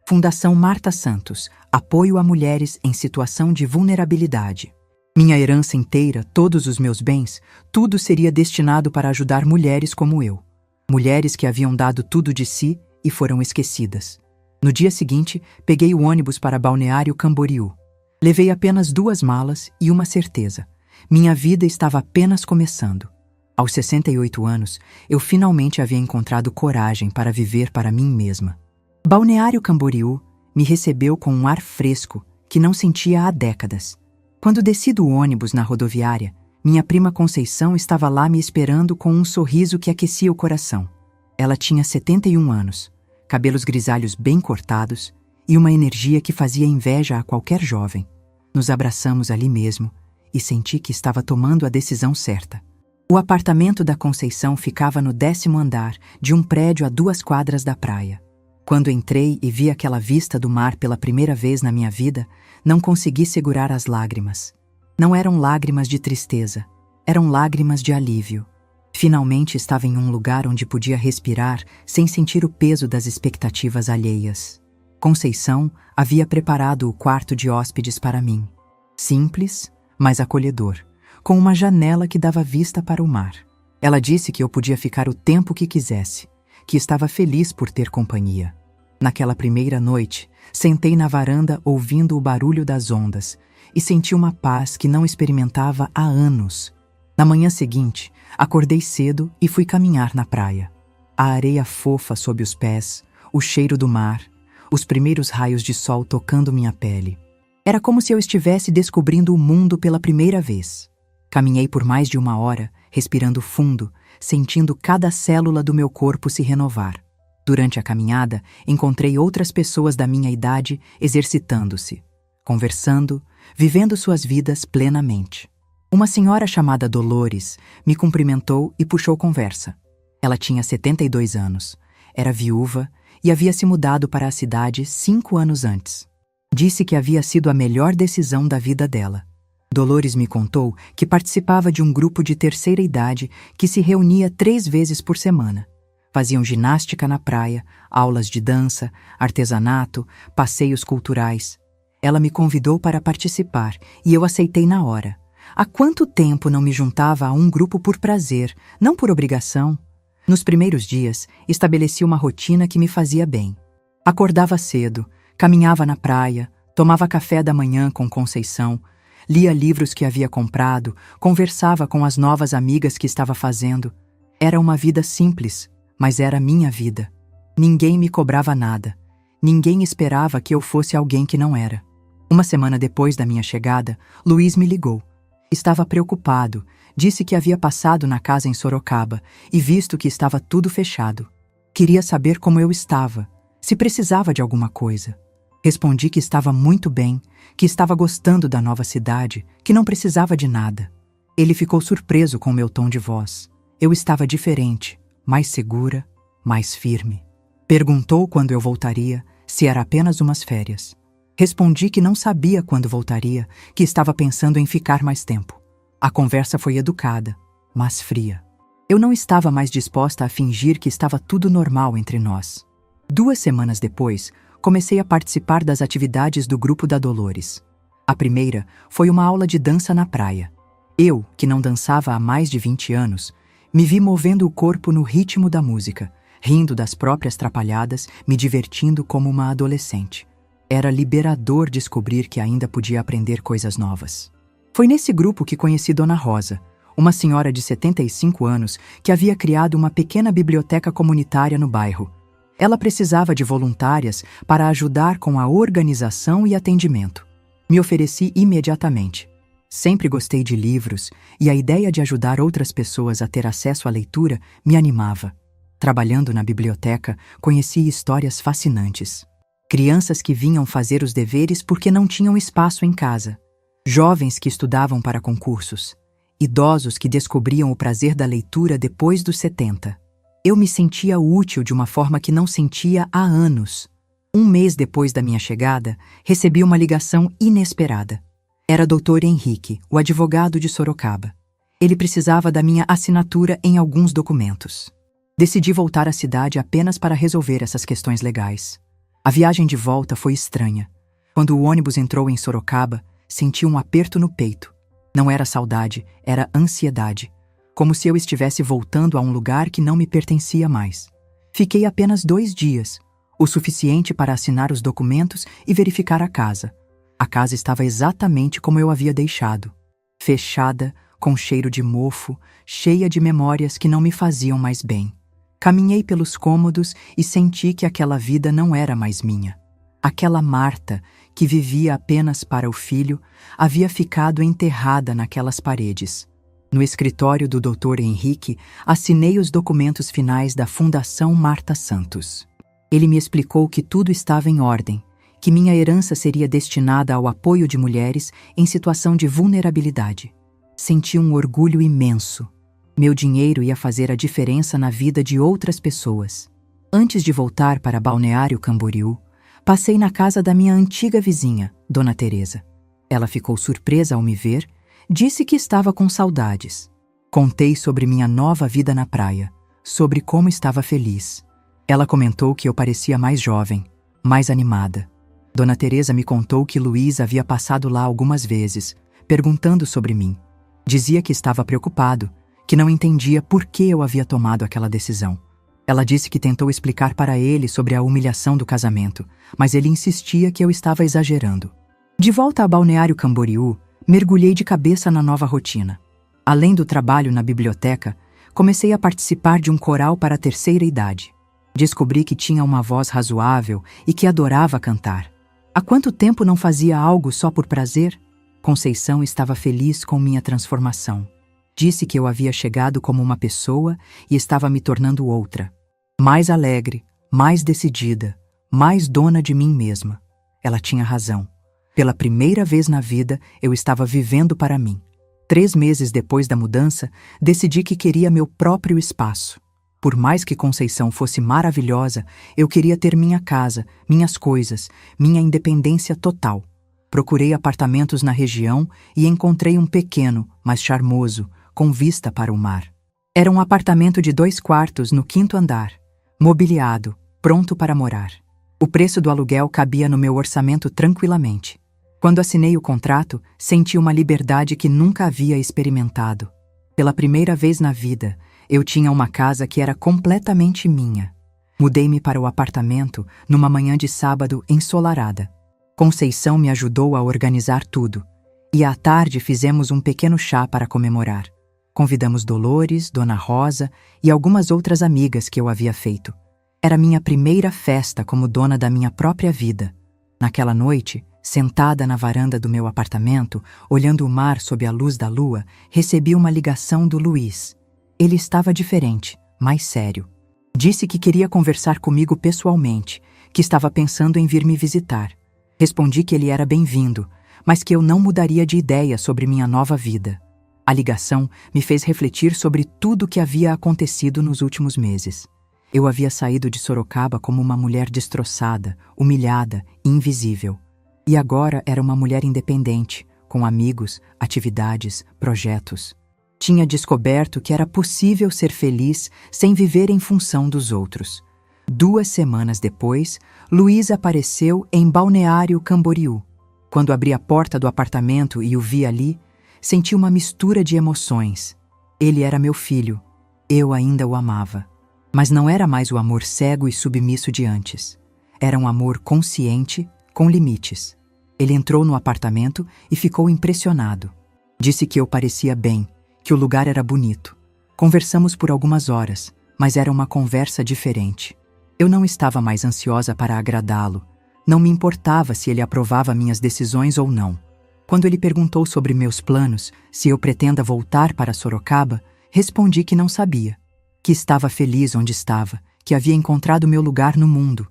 Fundação Marta Santos, apoio a mulheres em situação de vulnerabilidade. Minha herança inteira, todos os meus bens, tudo seria destinado para ajudar mulheres como eu. Mulheres que haviam dado tudo de si e foram esquecidas. No dia seguinte, peguei o ônibus para Balneário Camboriú. Levei apenas 2 malas e uma certeza. Minha vida estava apenas começando. Aos 68 anos, eu finalmente havia encontrado coragem para viver para mim mesma. Balneário Camboriú me recebeu com um ar fresco que não sentia há décadas. Quando desci do ônibus na rodoviária, minha prima Conceição estava lá me esperando com um sorriso que aquecia o coração. Ela tinha 71 anos, cabelos grisalhos bem cortados e uma energia que fazia inveja a qualquer jovem. Nos abraçamos ali mesmo e senti que estava tomando a decisão certa. O apartamento da Conceição ficava no 10º andar de um prédio a 2 quadras da praia. Quando entrei e vi aquela vista do mar pela primeira vez na minha vida, não consegui segurar as lágrimas. Não eram lágrimas de tristeza, eram lágrimas de alívio. Finalmente estava em um lugar onde podia respirar sem sentir o peso das expectativas alheias. Conceição havia preparado o quarto de hóspedes para mim. Simples, mas acolhedor, com uma janela que dava vista para o mar. Ela disse que eu podia ficar o tempo que quisesse, que estava feliz por ter companhia. Naquela primeira noite, sentei na varanda ouvindo o barulho das ondas e senti uma paz que não experimentava há anos. Na manhã seguinte, Acordei cedo e fui caminhar na praia. A areia fofa sob os pés, o cheiro do mar, os primeiros raios de sol tocando minha pele. Era como se eu estivesse descobrindo o mundo pela primeira vez. Caminhei por mais de 1 hora, respirando fundo, sentindo cada célula do meu corpo se renovar. Durante a caminhada, encontrei outras pessoas da minha idade exercitando-se, conversando, vivendo suas vidas plenamente. Uma senhora chamada Dolores me cumprimentou e puxou conversa. Ela tinha 72 anos, era viúva e havia se mudado para a cidade 5 anos antes. Disse que havia sido a melhor decisão da vida dela. Dolores me contou que participava de um grupo de terceira idade que se reunia 3 vezes por semana. Faziam ginástica na praia, aulas de dança, artesanato, passeios culturais. Ela me convidou para participar e eu aceitei na hora. Há quanto tempo não me juntava a um grupo por prazer, não por obrigação? Nos primeiros dias, estabeleci uma rotina que me fazia bem. Acordava cedo, caminhava na praia, tomava café da manhã com Conceição, lia livros que havia comprado, conversava com as novas amigas que estava fazendo. Era uma vida simples, mas era minha vida. Ninguém me cobrava nada. Ninguém esperava que eu fosse alguém que não era. 1 semana depois da minha chegada, Luiz me ligou. Estava preocupado, disse que havia passado na casa em Sorocaba e visto que estava tudo fechado. Queria saber como eu estava, se precisava de alguma coisa. Respondi que estava muito bem, que estava gostando da nova cidade, que não precisava de nada. Ele ficou surpreso com meu tom de voz. Eu estava diferente, mais segura, mais firme. Perguntou quando eu voltaria, se era apenas umas férias. Respondi que não sabia quando voltaria, que estava pensando em ficar mais tempo. A conversa foi educada, mas fria. Eu não estava mais disposta a fingir que estava tudo normal entre nós. 2 semanas depois, comecei a participar das atividades do grupo da Dolores. A primeira foi uma aula de dança na praia. Eu, que não dançava há mais de 20 anos, me vi movendo o corpo no ritmo da música, rindo das próprias trapalhadas, me divertindo como uma adolescente. Era liberador descobrir que ainda podia aprender coisas novas. Foi nesse grupo que conheci Dona Rosa, uma senhora de 75 anos que havia criado uma pequena biblioteca comunitária no bairro. Ela precisava de voluntárias para ajudar com a organização e atendimento. Me ofereci imediatamente. Sempre gostei de livros e a ideia de ajudar outras pessoas a ter acesso à leitura me animava. Trabalhando na biblioteca, conheci histórias fascinantes. Crianças que vinham fazer os deveres porque não tinham espaço em casa. Jovens que estudavam para concursos. Idosos que descobriam o prazer da leitura depois dos 70. Eu me sentia útil de uma forma que não sentia há anos. 1 mês depois da minha chegada, recebi uma ligação inesperada. Era Dr. Henrique, o advogado de Sorocaba. Ele precisava da minha assinatura em alguns documentos. Decidi voltar à cidade apenas para resolver essas questões legais. A viagem de volta foi estranha. Quando o ônibus entrou em Sorocaba, senti um aperto no peito. Não era saudade, era ansiedade. Como se eu estivesse voltando a um lugar que não me pertencia mais. Fiquei apenas 2 dias, o suficiente para assinar os documentos e verificar a casa. A casa estava exatamente como eu havia deixado. Fechada, com cheiro de mofo, cheia de memórias que não me faziam mais bem. Caminhei pelos cômodos e senti que aquela vida não era mais minha. Aquela Marta, que vivia apenas para o filho, havia ficado enterrada naquelas paredes. No escritório do Dr. Henrique, assinei os documentos finais da Fundação Marta Santos. Ele me explicou que tudo estava em ordem, que minha herança seria destinada ao apoio de mulheres em situação de vulnerabilidade. Senti um orgulho imenso. Meu dinheiro ia fazer a diferença na vida de outras pessoas. Antes de voltar para Balneário Camboriú, passei na casa da minha antiga vizinha, Dona Teresa. Ela ficou surpresa ao me ver, disse que estava com saudades. Contei sobre minha nova vida na praia, sobre como estava feliz. Ela comentou que eu parecia mais jovem, mais animada. Dona Teresa me contou que Luiz havia passado lá algumas vezes, perguntando sobre mim. Dizia que estava preocupado, que não entendia por que eu havia tomado aquela decisão. Ela disse que tentou explicar para ele sobre a humilhação do casamento, mas ele insistia que eu estava exagerando. De volta a Balneário Camboriú, mergulhei de cabeça na nova rotina. Além do trabalho na biblioteca, comecei a participar de um coral para a terceira idade. Descobri que tinha uma voz razoável e que adorava cantar. Há quanto tempo não fazia algo só por prazer? Conceição estava feliz com minha transformação. Disse que eu havia chegado como uma pessoa e estava me tornando outra. Mais alegre, mais decidida, mais dona de mim mesma. Ela tinha razão. Pela primeira vez na vida, eu estava vivendo para mim. 3 meses depois da mudança, decidi que queria meu próprio espaço. Por mais que Conceição fosse maravilhosa, eu queria ter minha casa, minhas coisas, minha independência total. Procurei apartamentos na região e encontrei um pequeno, mas charmoso, com vista para o mar. Era um apartamento de 2 quartos no 5º andar, mobiliado, pronto para morar. O preço do aluguel cabia no meu orçamento tranquilamente. Quando assinei o contrato, senti uma liberdade que nunca havia experimentado. Pela primeira vez na vida, eu tinha uma casa que era completamente minha. Mudei-me para o apartamento numa manhã de sábado ensolarada. Conceição me ajudou a organizar tudo, e à tarde fizemos um pequeno chá para comemorar. Convidamos Dolores, Dona Rosa e algumas outras amigas que eu havia feito. Era minha primeira festa como dona da minha própria vida. Naquela noite, sentada na varanda do meu apartamento, olhando o mar sob a luz da lua, recebi uma ligação do Luiz. Ele estava diferente, mais sério. Disse que queria conversar comigo pessoalmente, que estava pensando em vir me visitar. Respondi que ele era bem-vindo, mas que eu não mudaria de ideia sobre minha nova vida. A ligação me fez refletir sobre tudo o que havia acontecido nos últimos meses. Eu havia saído de Sorocaba como uma mulher destroçada, humilhada e invisível. E agora era uma mulher independente, com amigos, atividades, projetos. Tinha descoberto que era possível ser feliz sem viver em função dos outros. 2 semanas depois, Luiz apareceu em Balneário Camboriú. Quando abri a porta do apartamento e o vi ali, senti uma mistura de emoções. Ele era meu filho. Eu ainda o amava. Mas não era mais o amor cego e submisso de antes. Era um amor consciente, com limites. Ele entrou no apartamento e ficou impressionado. Disse que eu parecia bem, que o lugar era bonito. Conversamos por algumas horas, mas era uma conversa diferente. Eu não estava mais ansiosa para agradá-lo. Não me importava se ele aprovava minhas decisões ou não. Quando ele perguntou sobre meus planos, se eu pretenda voltar para Sorocaba, respondi que não sabia. Que estava feliz onde estava, que havia encontrado meu lugar no mundo.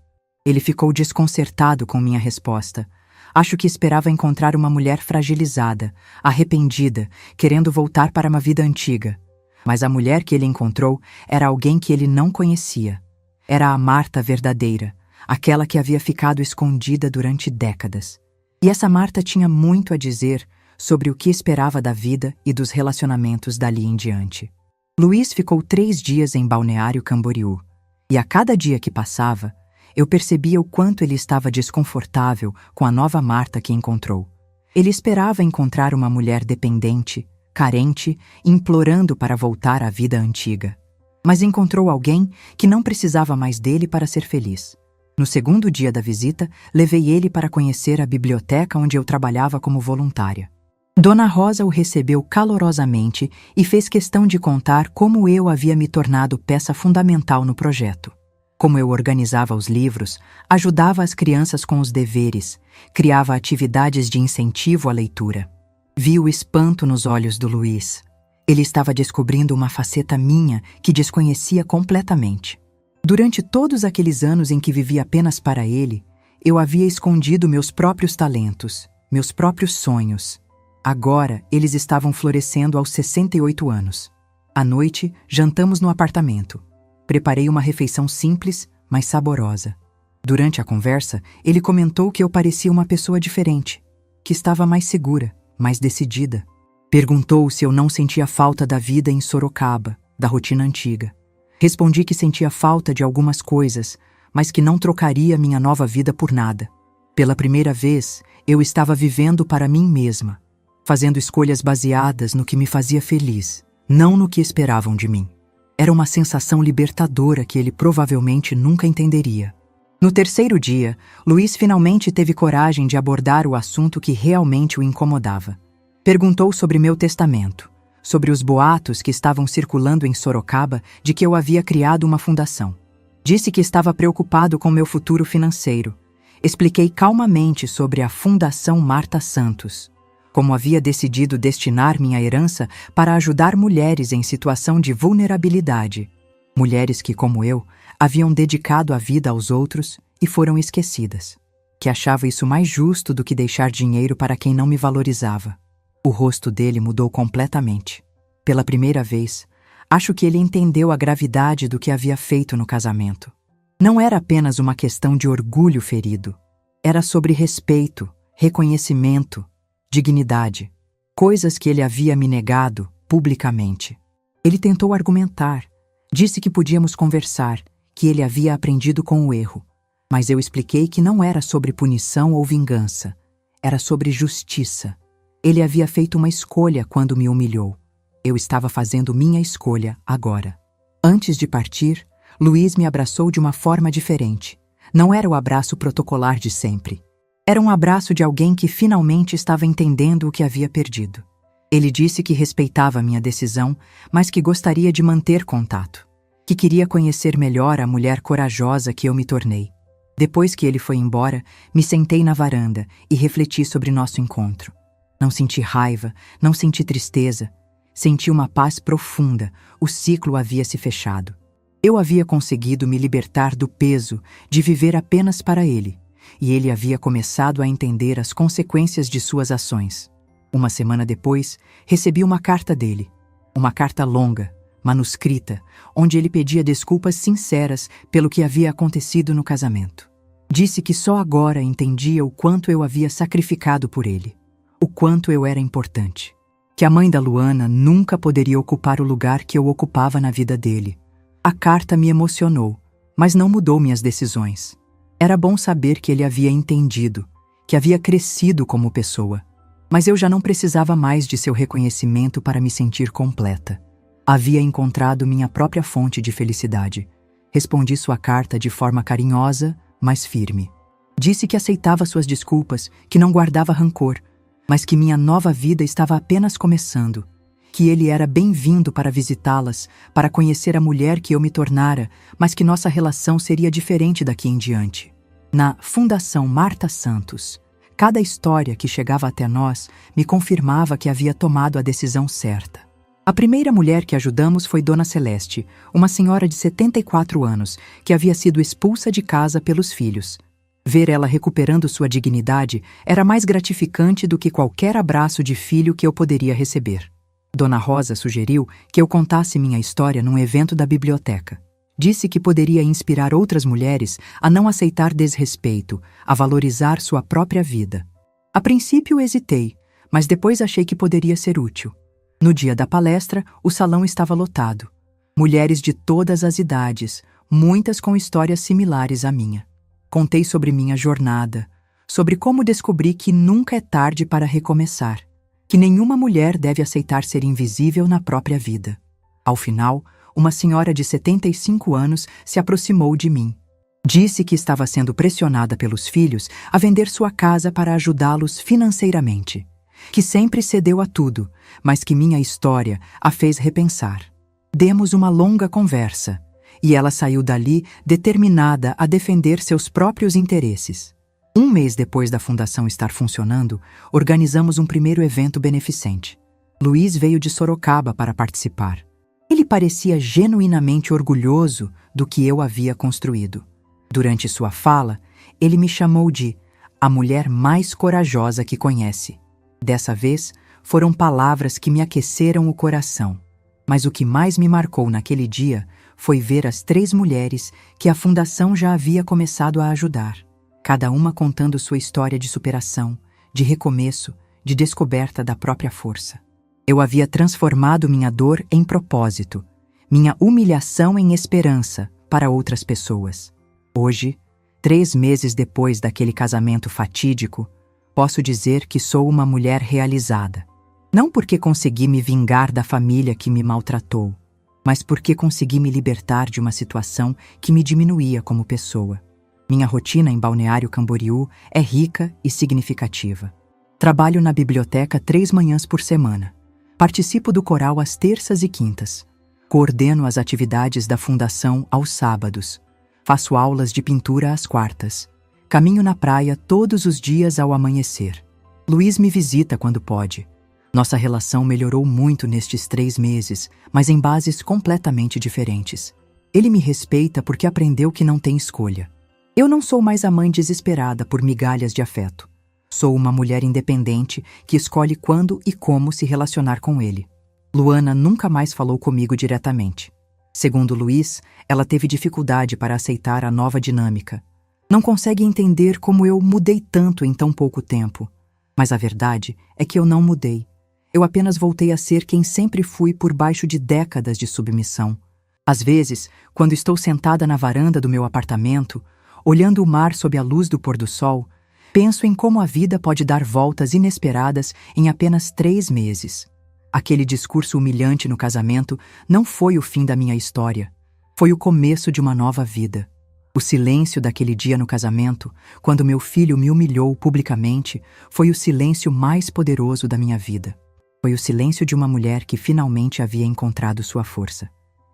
Ele ficou desconcertado com minha resposta. Acho que esperava encontrar uma mulher fragilizada, arrependida, querendo voltar para uma vida antiga. Mas a mulher que ele encontrou era alguém que ele não conhecia. Era a Marta verdadeira, aquela que havia ficado escondida durante décadas. E essa Marta tinha muito a dizer sobre o que esperava da vida e dos relacionamentos dali em diante. Luiz ficou 3 dias em Balneário Camboriú, e a cada dia que passava, eu percebia o quanto ele estava desconfortável com a nova Marta que encontrou. Ele esperava encontrar uma mulher dependente, carente, implorando para voltar à vida antiga. Mas encontrou alguém que não precisava mais dele para ser feliz. No 2º dia da visita, levei ele para conhecer a biblioteca onde eu trabalhava como voluntária. Dona Rosa o recebeu calorosamente e fez questão de contar como eu havia me tornado peça fundamental no projeto. Como eu organizava os livros, ajudava as crianças com os deveres, criava atividades de incentivo à leitura. Vi o espanto nos olhos do Luiz. Ele estava descobrindo uma faceta minha que desconhecia completamente. Durante todos aqueles anos em que vivi apenas para ele, eu havia escondido meus próprios talentos, meus próprios sonhos. Agora, eles estavam florescendo aos 68 anos. À noite, jantamos no apartamento. Preparei uma refeição simples, mas saborosa. Durante a conversa, ele comentou que eu parecia uma pessoa diferente, que estava mais segura, mais decidida. Perguntou se eu não sentia falta da vida em Sorocaba, da rotina antiga. Respondi que sentia falta de algumas coisas, mas que não trocaria minha nova vida por nada. Pela primeira vez, eu estava vivendo para mim mesma, fazendo escolhas baseadas no que me fazia feliz, não no que esperavam de mim. Era uma sensação libertadora que ele provavelmente nunca entenderia. No 3º dia, Luiz finalmente teve coragem de abordar o assunto que realmente o incomodava. Perguntou sobre meu testamento, sobre os boatos que estavam circulando em Sorocaba de que eu havia criado uma fundação. Disse que estava preocupado com meu futuro financeiro. Expliquei calmamente sobre a Fundação Marta Santos, como havia decidido destinar minha herança para ajudar mulheres em situação de vulnerabilidade. Mulheres que, como eu, haviam dedicado a vida aos outros e foram esquecidas. Que achava isso mais justo do que deixar dinheiro para quem não me valorizava. O rosto dele mudou completamente. Pela primeira vez, acho que ele entendeu a gravidade do que havia feito no casamento. Não era apenas uma questão de orgulho ferido. Era sobre respeito, reconhecimento, dignidade. Coisas que ele havia me negado publicamente. Ele tentou argumentar. Disse que podíamos conversar, que ele havia aprendido com o erro. Mas eu expliquei que não era sobre punição ou vingança. Era sobre justiça. Ele havia feito uma escolha quando me humilhou. Eu estava fazendo minha escolha agora. Antes de partir, Luiz me abraçou de uma forma diferente. Não era o abraço protocolar de sempre. Era um abraço de alguém que finalmente estava entendendo o que havia perdido. Ele disse que respeitava minha decisão, mas que gostaria de manter contato. Que queria conhecer melhor a mulher corajosa que eu me tornei. Depois que ele foi embora, me sentei na varanda e refleti sobre nosso encontro. Não senti raiva, não senti tristeza. Senti uma paz profunda, o ciclo havia se fechado. Eu havia conseguido me libertar do peso de viver apenas para ele, e ele havia começado a entender as consequências de suas ações. Uma semana depois, recebi uma carta dele. Uma carta longa, manuscrita, onde ele pedia desculpas sinceras pelo que havia acontecido no casamento. Disse que só agora entendia o quanto eu havia sacrificado por ele, o quanto eu era importante. Que a mãe da Luana nunca poderia ocupar o lugar que eu ocupava na vida dele. A carta me emocionou, mas não mudou minhas decisões. Era bom saber que ele havia entendido, que havia crescido como pessoa. Mas eu já não precisava mais de seu reconhecimento para me sentir completa. Havia encontrado minha própria fonte de felicidade. Respondi sua carta de forma carinhosa, mas firme. Disse que aceitava suas desculpas, que não guardava rancor, mas que minha nova vida estava apenas começando, que ele era bem-vindo para visitá-las, para conhecer a mulher que eu me tornara, mas que nossa relação seria diferente daqui em diante. Na Fundação Marta Santos, cada história que chegava até nós me confirmava que havia tomado a decisão certa. A primeira mulher que ajudamos foi Dona Celeste, uma senhora de 74 anos, que havia sido expulsa de casa pelos filhos. Ver ela recuperando sua dignidade era mais gratificante do que qualquer abraço de filho que eu poderia receber. Dona Rosa sugeriu que eu contasse minha história num evento da biblioteca. Disse que poderia inspirar outras mulheres a não aceitar desrespeito, a valorizar sua própria vida. A princípio hesitei, mas depois achei que poderia ser útil. No dia da palestra, o salão estava lotado. Mulheres de todas as idades, muitas com histórias similares à minha. Contei sobre minha jornada, sobre como descobri que nunca é tarde para recomeçar, que nenhuma mulher deve aceitar ser invisível na própria vida. Ao final, uma senhora de 75 anos se aproximou de mim. Disse que estava sendo pressionada pelos filhos a vender sua casa para ajudá-los financeiramente. Que sempre cedeu a tudo, mas que minha história a fez repensar. Demos uma longa conversa, e ela saiu dali determinada a defender seus próprios interesses. Um mês depois da fundação estar funcionando, organizamos um primeiro evento beneficente. Luiz veio de Sorocaba para participar. Ele parecia genuinamente orgulhoso do que eu havia construído. Durante sua fala, ele me chamou de a mulher mais corajosa que conhece. Dessa vez, foram palavras que me aqueceram o coração. Mas o que mais me marcou naquele dia foi ver as 3 mulheres que a fundação já havia começado a ajudar. Cada uma contando sua história de superação, de recomeço, de descoberta da própria força. Eu havia transformado minha dor em propósito, minha humilhação em esperança para outras pessoas. Hoje, 3 meses depois daquele casamento fatídico, posso dizer que sou uma mulher realizada. Não porque consegui me vingar da família que me maltratou, mas porque consegui me libertar de uma situação que me diminuía como pessoa. Minha rotina em Balneário Camboriú é rica e significativa. Trabalho na biblioteca 3 manhãs por semana. Participo do coral às terças e quintas. Coordeno as atividades da fundação aos sábados. Faço aulas de pintura às quartas. Caminho na praia todos os dias ao amanhecer. Luiz me visita quando pode. Nossa relação melhorou muito nestes 3 meses, mas em bases completamente diferentes. Ele me respeita porque aprendeu que não tem escolha. Eu não sou mais a mãe desesperada por migalhas de afeto. Sou uma mulher independente que escolhe quando e como se relacionar com ele. Luana nunca mais falou comigo diretamente. Segundo Luiz, ela teve dificuldade para aceitar a nova dinâmica. Não consegue entender como eu mudei tanto em tão pouco tempo. Mas a verdade é que eu não mudei. Eu apenas voltei a ser quem sempre fui por baixo de décadas de submissão. Às vezes, quando estou sentada na varanda do meu apartamento, olhando o mar sob a luz do pôr do sol, penso em como a vida pode dar voltas inesperadas em apenas 3 meses. Aquele discurso humilhante no casamento não foi o fim da minha história. Foi o começo de uma nova vida. O silêncio daquele dia no casamento, quando meu filho me humilhou publicamente, foi o silêncio mais poderoso da minha vida. Foi o silêncio de uma mulher que finalmente havia encontrado sua força.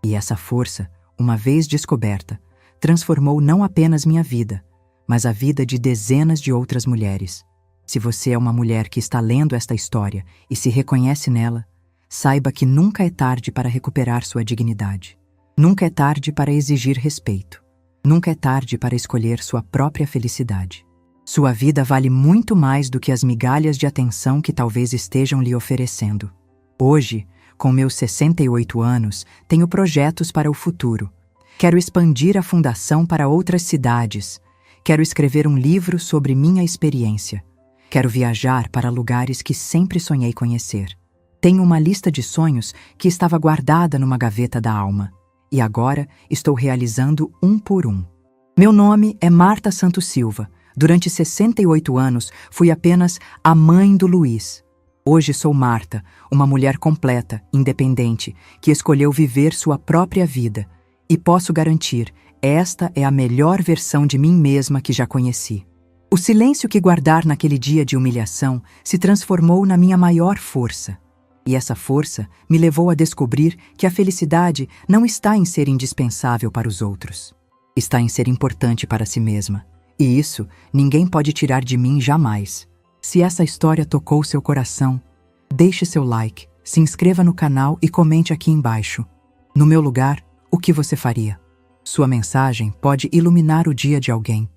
E essa força, uma vez descoberta, transformou não apenas minha vida, mas a vida de dezenas de outras mulheres. Se você é uma mulher que está lendo esta história e se reconhece nela, saiba que nunca é tarde para recuperar sua dignidade. Nunca é tarde para exigir respeito. Nunca é tarde para escolher sua própria felicidade. Sua vida vale muito mais do que as migalhas de atenção que talvez estejam lhe oferecendo. Hoje, com meus 68 anos, tenho projetos para o futuro. Quero expandir a fundação para outras cidades. Quero escrever um livro sobre minha experiência. Quero viajar para lugares que sempre sonhei conhecer. Tenho uma lista de sonhos que estava guardada numa gaveta da alma. E agora estou realizando um por um. Meu nome é Marta Santos Silva. Durante 68 anos, fui apenas a mãe do Luiz. Hoje sou Marta, uma mulher completa, independente, que escolheu viver sua própria vida. E posso garantir, esta é a melhor versão de mim mesma que já conheci. O silêncio que guardar naquele dia de humilhação se transformou na minha maior força. E essa força me levou a descobrir que a felicidade não está em ser indispensável para os outros. Está em ser importante para si mesma. E isso ninguém pode tirar de mim jamais. Se essa história tocou seu coração, deixe seu like, se inscreva no canal e comente aqui embaixo. No meu lugar, o que você faria? Sua mensagem pode iluminar o dia de alguém.